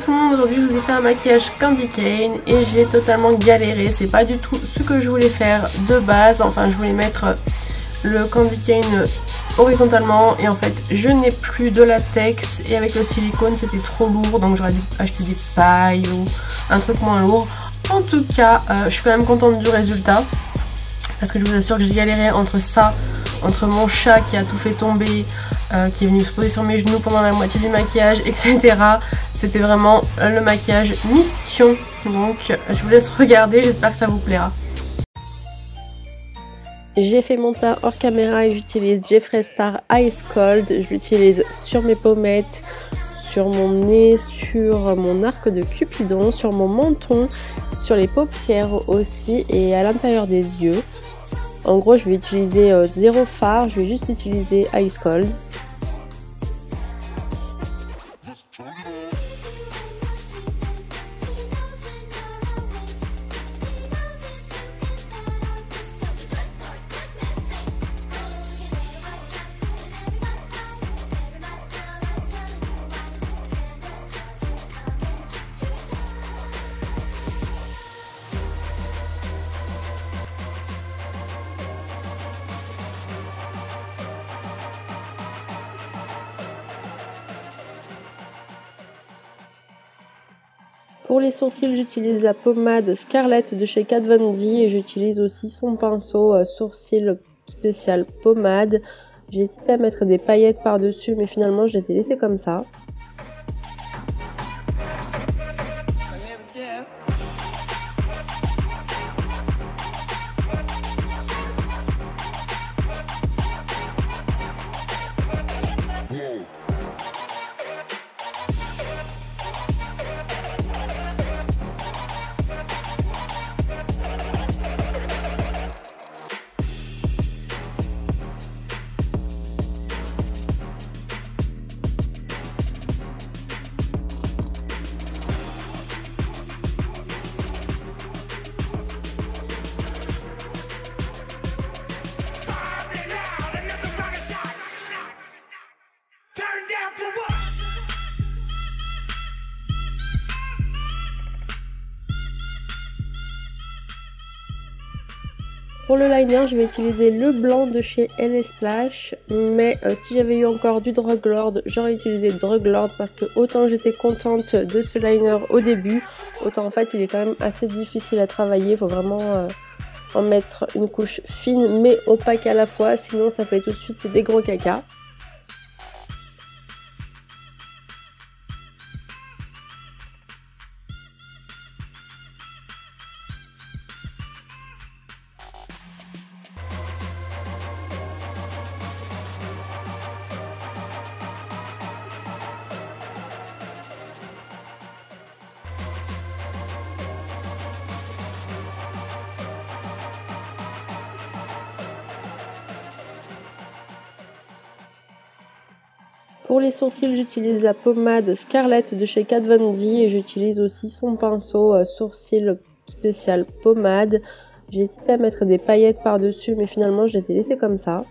tout le monde, aujourd'hui je vous ai fait un maquillage Candy Cane et j'ai totalement galéré, c'est pas du tout ce que je voulais faire de base, enfin je voulais mettre le Candy Cane horizontalement et en fait je n'ai plus de latex et avec le silicone c'était trop lourd donc j'aurais dû acheter des pailles ou un truc moins lourd. En tout cas je suis quand même contente du résultat parce que je vous assure que j'ai galéré entre ça, entre mon chat qui a tout fait tomber, qui est venu se poser sur mes genoux pendant la moitié du maquillage, etc. C'était vraiment le maquillage mission. Donc je vous laisse regarder, j'espère que ça vous plaira. J'ai fait mon teint hors caméra et j'utilise Jeffree Star Ice Cold. Je l'utilise sur mes pommettes, sur mon nez, sur mon arc de Cupidon, sur mon menton, sur les paupières aussi et à l'intérieur des yeux. En gros, je vais utiliser zéro fard, je vais juste utiliser Ice Cold. Pour les sourcils, j'utilise la pommade Scarlett de chez Kat Von D et j'utilise aussi son pinceau sourcil spécial pommade. J'ai hésité à mettre des paillettes par-dessus mais finalement je les ai laissées comme ça. Pour le liner, je vais utiliser le blanc de chez LA Splash, mais si j'avais eu encore du Drug Lord, j'aurais utilisé Drug Lord parce que autant j'étais contente de ce liner au début, autant en fait il est quand même assez difficile à travailler, il faut vraiment en mettre une couche fine mais opaque à la fois, sinon ça fait tout de suite des gros cacas. Pour les sourcils, j'utilise la pommade Scarlett de chez Kat Von D et j'utilise aussi son pinceau sourcil spécial pommade. J'ai hésité à mettre des paillettes par-dessus mais finalement je les ai laissées comme ça.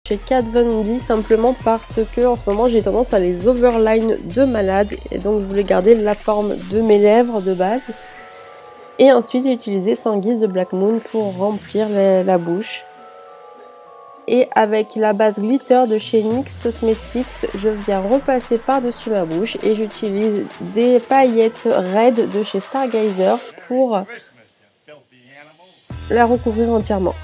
chez Kat Von D simplement parce que en ce moment j'ai tendance à les overline de malade et donc je voulais garder la forme de mes lèvres de base. Et ensuite j'ai utilisé Sanguise de Black Moon pour remplir la bouche. Et avec la base glitter de chez NYX Cosmetics, je viens repasser par-dessus ma bouche et j'utilise des paillettes raides de chez Stargazer pour la recouvrir entièrement.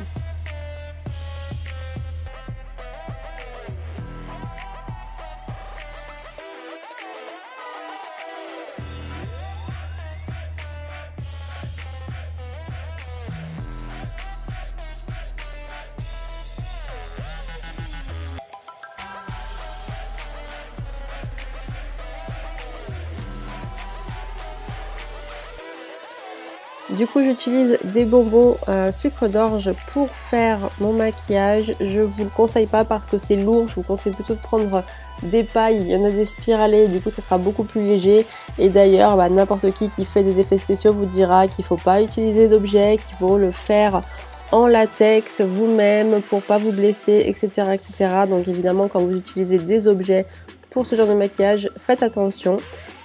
Du coup j'utilise des bonbons sucre d'orge pour faire mon maquillage. Je vous le conseille pas parce que c'est lourd, je vous conseille plutôt de prendre des pailles, il y en a des spiralées, du coup ça sera beaucoup plus léger. Et d'ailleurs n'importe qui fait des effets spéciaux vous dira qu'il ne faut pas utiliser d'objets, qu'il faut le faire en latex vous-même pour pas vous blesser, etc., etc. Donc évidemment quand vous utilisez des objets pour ce genre de maquillage, faites attention.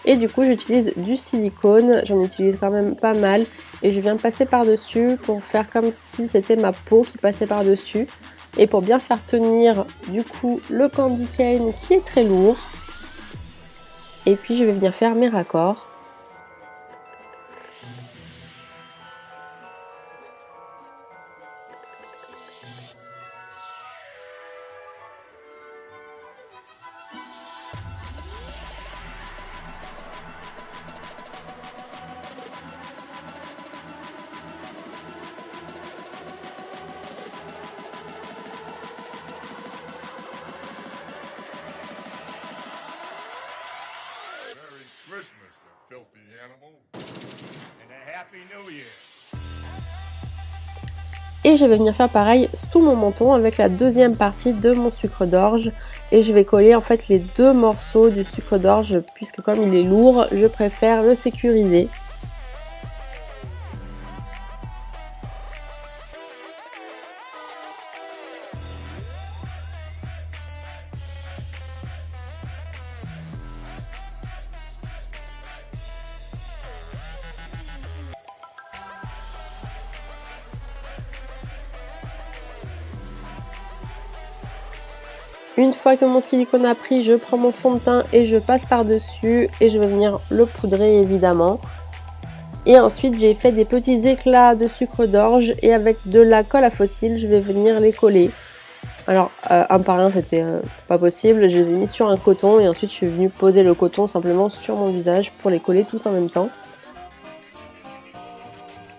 Et du coup j'utilise du silicone, j'en utilise quand même pas mal et je viens passer par dessus pour faire comme si c'était ma peau qui passait par dessus et pour bien faire tenir du coup le candy cane qui est très lourd. Et puis je vais venir faire mes raccords. Et je vais venir faire pareil sous mon menton avec la deuxième partie de mon sucre d'orge. Et je vais coller en fait les deux morceaux du sucre d'orge puisque comme il est lourd, je préfère le sécuriser. Une fois que mon silicone a pris, je prends mon fond de teint et je passe par-dessus et je vais venir le poudrer évidemment. Et ensuite j'ai fait des petits éclats de sucre d'orge et avec de la colle à fossiles, je vais venir les coller. Alors un par un c'était pas possible, je les ai mis sur un coton et ensuite je suis venue poser le coton simplement sur mon visage pour les coller tous en même temps.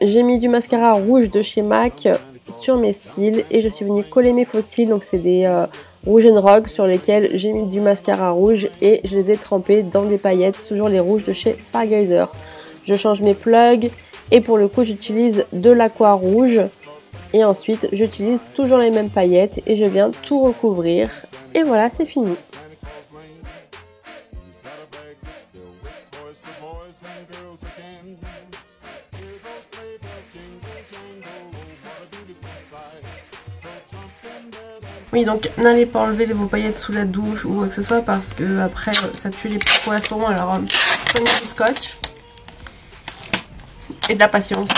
J'ai mis du mascara rouge de chez MAC sur mes cils et je suis venue coller mes faux cils, donc c'est des Rouge & Rogue sur lesquels j'ai mis du mascara rouge et je les ai trempés dans des paillettes, toujours les rouges de chez Stargazer. Je change mes plugs et pour le coup j'utilise de l'aqua rouge et ensuite j'utilise toujours les mêmes paillettes et je viens tout recouvrir et voilà, c'est fini. Oui, donc n'allez pas enlever vos paillettes sous la douche ou quoi que ce soit parce que après ça tue les petits poissons. Alors prenez du scotch et de la patience.